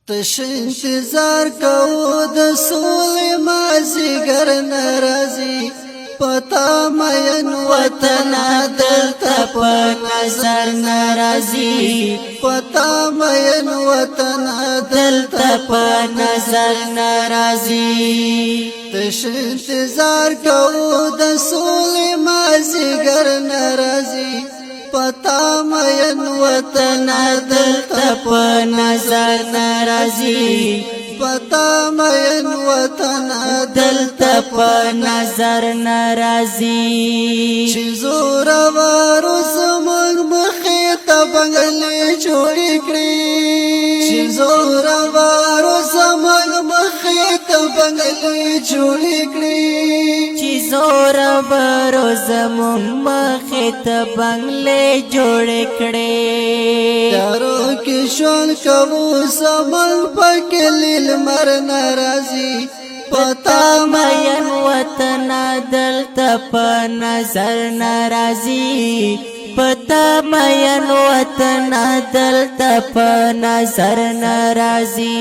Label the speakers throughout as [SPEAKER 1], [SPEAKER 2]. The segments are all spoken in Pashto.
[SPEAKER 1] تش انتظار کو د سولې مازیګر ناراضي پتا مین وطن دلته په نظر ناراضي پتا مین وطن دلته په نظر ناراضي تش انتظار کو د سولې مازیګر ناراضي پتا مین وطن دلته په نظر ناراضي پتا مین وطن دلته په نظر ناراضي چې زور وارو زموږ مخې ته بنگلې جوړې کړې چې زور وارو زموږ مخې ته بنگلې جوړې کړې چې زور وارو زموږ مخې ته بنگلې جوړې کړې یارو کې شون کوو زموږ پکې لیل مر ناراضي پتا مین وطن دلته په نظر ناراضي پتا مین وطن دلته په نظر ناراضي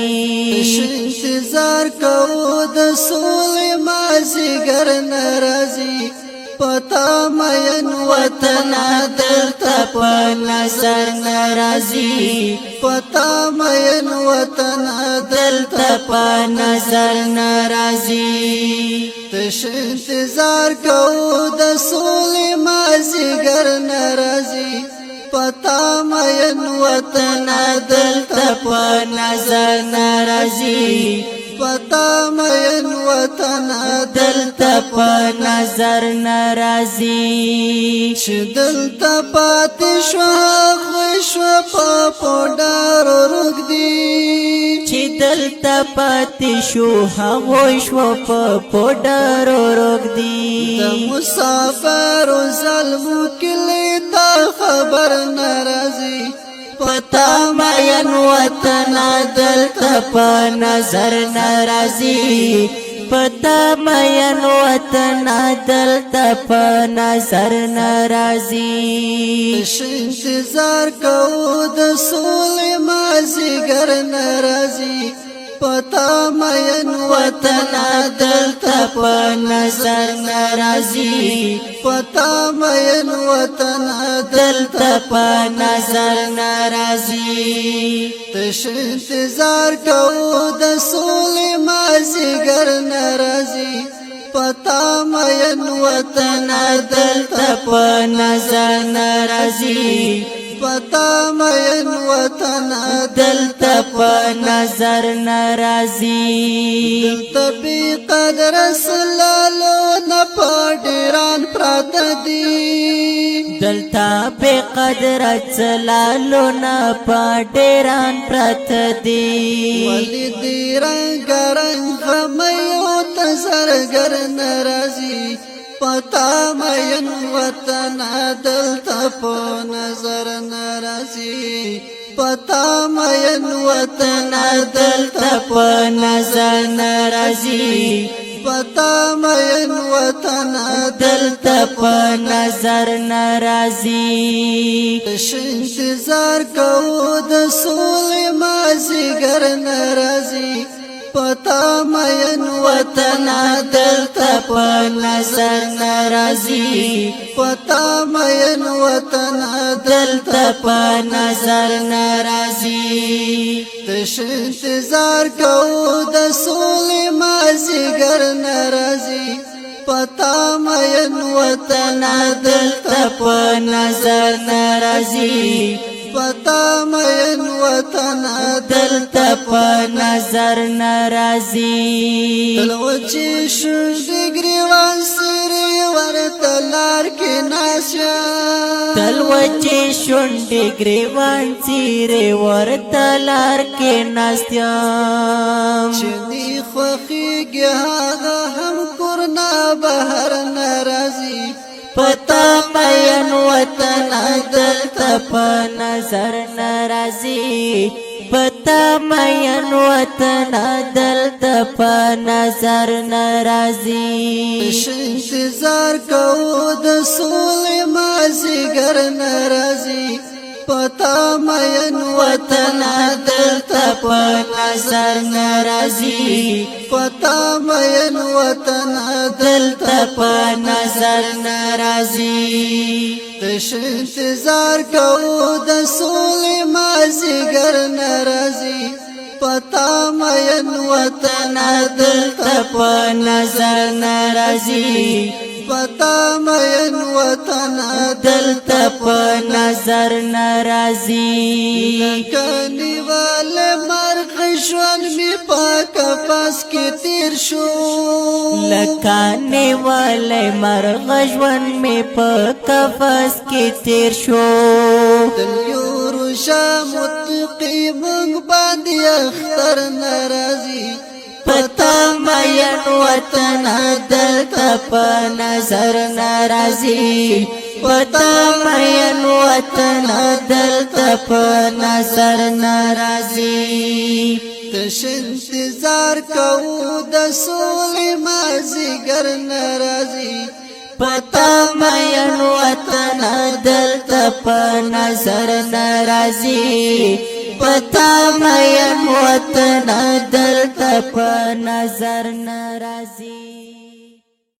[SPEAKER 1] انتظار کوو د سولې مازیګر ناراضي پتا مین وطن دلته په نظر ناراضي پتا مین وطن دلته په نظر ناراضي تش انتظار کوو د سولې مازیګر ناراضي پتا مین وطن دلته په نظر ناراضي پتا مین وطن دلته په نظر ناراضي چې دلته پاتې شو هغوی شو په پوډارو روږدي چې دلته پاتې شو هغوی شو په پوډارو روږدي د مسافرو ظلمو کلی ته خبر ناراضي پتا مین وطن دلته په نظر ناراضي پتا مین وطن دلته په نظر ناراضي تش انتظار کوو د سولې مازیګر ناراضي پتا مین وطن دلته په نظر ناراضي پتا مین وطن دلته په نظر ناراضي تش انتظار کوو د سولې مازیګر ناراضي پتا مین وطن دلته په نظر ناراضي پتا مین وطن دلته په نظر ناراضي دلته بی قدر سلالو نه پډیران پراته دي دلته بی قدر سلالو نه پډیران پراته دي ولی دی رنگ رنگ غمیو تزرګر ناراضي پتا مین وطن دلته په نظر ناراضي پتا مین وطن دلته په نظر ناراضي پتا مین وطن دلته په نظر ناراضي تش انتظار کوو د سولې مازیګر ناراضي پتا مین وطن دلته په نظر ناراضي پتا مین وطن دلته په نظر ناراضي تش انتظار کوو د سولې مازیګر ناراضي پتا مین وطن دلته په نظر ناراضي پتا مین وطن دلته په نظر ناراضي تل وچې شونډې ګریوان سرې ورته لار کې ناسیا تل وچې شونډې ګریوان سرې ورته لار کې ناستیا چې دی خوښېږي هغه هم کورنا بهر ناراضي پتا مین وطن دلته په نظر ناراضي پتا مین وطن دلته په نظر ناراضي تش انتظار کوو د سولې مازیګر ناراضي پتا مین وطن دلتا پا نظر نرازی پتا مین وطن دلتا پا نظر نرازی تش انتظار کو د سول مازیګر نرازی پتا مین وطن دلتا پا نظر نرازی پتا مین وطن دلتا پا نظر نرازی لکانی والے مرغ شوان می پاک پاس کی تیر شو
[SPEAKER 2] لکانی والے مرغ شوان می پاک پاس کی تیر شو
[SPEAKER 1] دل یورو شا متقی منگ باندی اختر نرازی
[SPEAKER 2] پتا مین وطن دلتا پا نظر نرازی پتا مین وطن دلتا پا نظر نرازی
[SPEAKER 1] تش انتظار کو د سول مازیګر نرازی
[SPEAKER 2] پتا مین وطن دلتا پا نظر نرازی پتا مین وطن دلتا پا نظر نرازی